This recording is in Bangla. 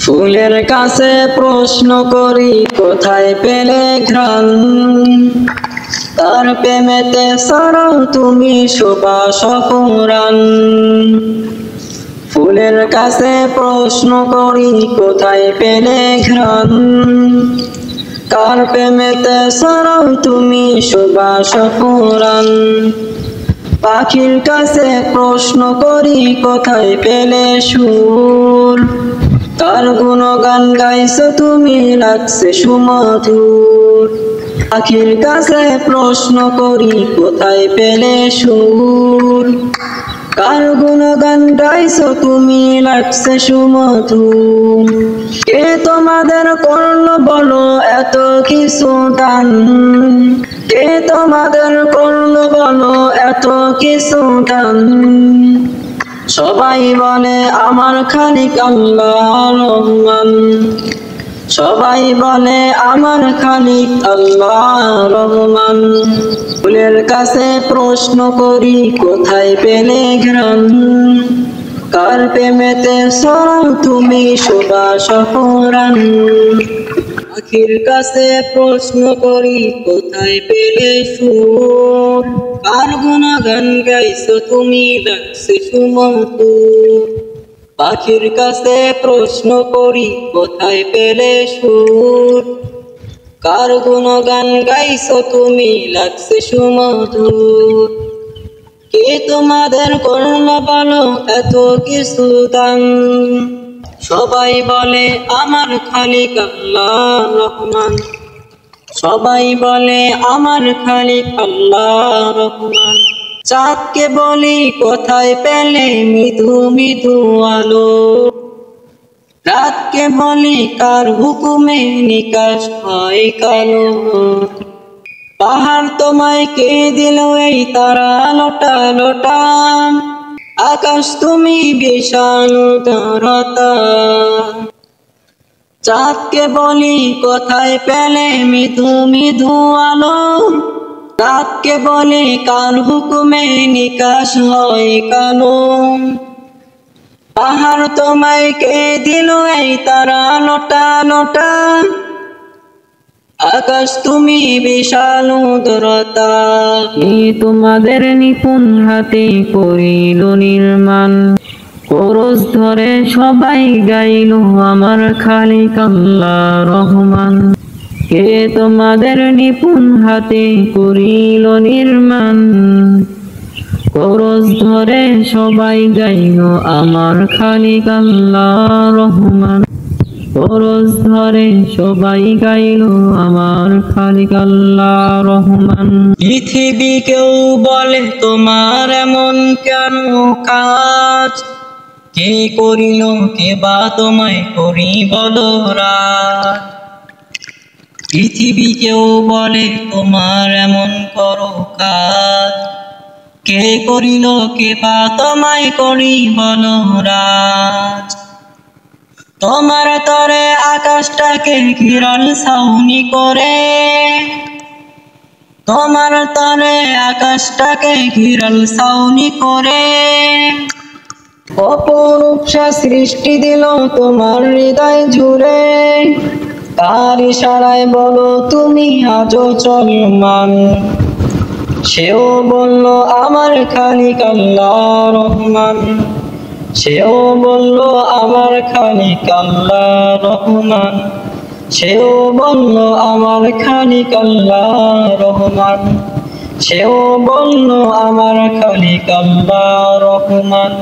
ফুলের কাছে প্রশ্ন করি কোথায় পেলে ঘ্রাণ, তার প্রেমেতে ছড়াও তুমি সুবাস অফুরান। ফুলের কাছে প্রশ্ন করি কোথায় পেলে ঘ্রাণ, কার প্রেমেতে ছড়াও তুমি সুবাস অফুরান। পাখির কাছে প্রশ্ন করি কোথায় পেলে সুর, কার গুণগান গাইছো তুমি লাগছে সুমধুর। পাখির কাছে প্রশ্ন করি কোথায় পেলে সুর, কার গুণগান গাইছো তুমি লাগছে সুমধুর। কে তোমাদের করলো বলো এত কিছু দান, কে তোমাদের করলো বলো এত কিছু দান। সবাই বলে আমার খালিক আল্লাহ রহমান, সবাই বলে আমার খালিক আল্লাহ রহমান। ফুলের কাছে প্রশ্ন করি কোথায় পেলে ঘ্রাণ, কার প্রেমেতে ছড়াও তুমি সুবাস অফুরান। পাখির কাছে প্রশ্ন করি কোথায় পেলে সুর, কার গুণগান গাইছো তুমি লাগছে সুমধুর। পাখির কাছে প্রশ্ন করি কোথায় পেলে সুর, কার গুণগান গাইছো তুমি লাগছে সুমধুর। কে তোমাদের করলো বলো এত কিছু দান, সবাই বলে আমার খালিক আল্লাহ রহমান, সবাই বলে আমার খালিক আল্লাহ রহমান। চাঁদকে বলি কোথায় পেলে মৃদু মৃদু আলো, রাতকে বলি কার হুকুমে নিকাশ হয় কালো। পাহাড় তোমায় কে দিল এই তারা লোটা লোটা, আকাশ তুমি বিশাল উদারতা। চাঁদকে বলি কোথায় পেলে মৃদু মৃদু আলো, রাতকে বলি কার হুকুমে নিকাশ হয় কালো। পাহাড় তোমায় কে দিল এই তারা লোটা লোটা, আকাশ তুমি বিশাল উদারতা। তোমাদের নিপুণ হাতে করিল নির্মাণ, কোরস ধরে সবাই গাইল আমার খালিক আল্লাহ রহমান। কে তোমাদের নিপুণ হাতে করিল নির্মাণ, কোরস ধরে সবাই গাইল আমার খালিক আল্লাহ রহমান। কোরস ধরে সবাই গাইল আমার খালিক আল্লাহ রহমান। পৃথিবী কেউ বলে তোমার এমন কেন কাজ, কে করিল কে বা তোমায় করি বলো রাত। পৃথিবী কেউ বলে তোমার এমন করো কাজ, কে করিল কে বা তোমায় করি বলো রাত। তোমার তরে আকাশটাকে ঘিরল ছাউনি করে, তোমার তরে আকাশটাকে ঘিরল ছাউনি করে। অপরূপ সৃষ্টি দিল তোমার হৃদয় জুড়ে, তার ইশারায় বলো তুমি আজও চলমান। সেও বলল আমার খালিক আল্লাহ রহমান, সেও বলল আমার খালিক আল্লাহ রহমান, সেও বলল আমার খালিক আল্লাহ রহমান, সেও বলল আমার খালিক আল্লাহ রহমান।